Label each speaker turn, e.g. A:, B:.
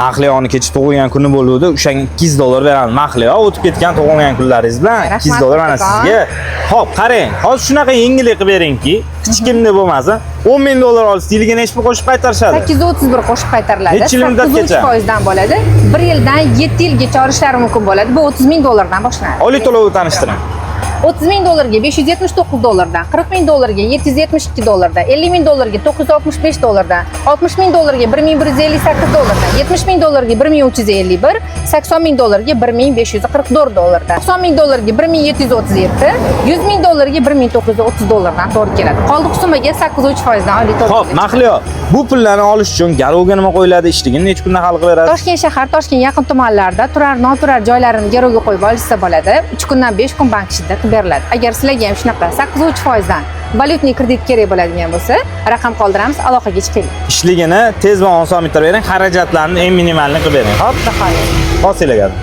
A: Mahliyoning kecha tug'ilgan kuni bo'ldi. O'shanga $200 beramiz. Mahliyo o'tib ketgan tug'ilgan kunlaringiz bilan $200 mana sizga. Xo'p, qarang. Hozir shunaqa yengillik qilib beringki, hech kimda bo'lmasin. $10,000 olsiz, yiliga nechta qo'shib qaytarishadi?
B: 831 qo'shib qaytariladi.
A: Necha yil muddatgacha?
B: 3% dan bo'ladi. 1 yildan 7 yilgacha olishlari mumkin bo'ladi. Bu $30,000 dan boshlanadi.
A: Oliy to'lovni tanishtiring.
B: $30,000 ga $579 dan, $40,000 ga $772 dan, $50,000 ga $965 dan, $60,000 ga $1,158 dan, $70,000 ga $1,351, $80,000 ga $1,544 dan, $90,000 ga $1,737, $100,000 ga $1,930 dan to'g'ri keladi. Qoldiq sumaga 8.3% dan oliy to'lov.
A: Xo'p, Mahliyo, bu pullarni olish uchun garovga nima qo'yiladi? Ishligini necha kunda hal qilib beradi?
B: Toshkent shahar, Toshkent yaqin tumanlarida turar, noturar joylarini garovga qo'yib olishsa bo'ladi. 3 kundan 5 kun bank ishida beriladi. Agar sizlarga ham shunaqa 8.3% dan valyutniy kredit kerak bo'ladigan bo'lsa, raqam qoldiramiz, aloqaga chiqing.
A: Ishligini tez va oson bitirib bering, xarajatlarni eng minimalni qilib bering. Xo'p,
B: Bahor.
A: hosilagadi.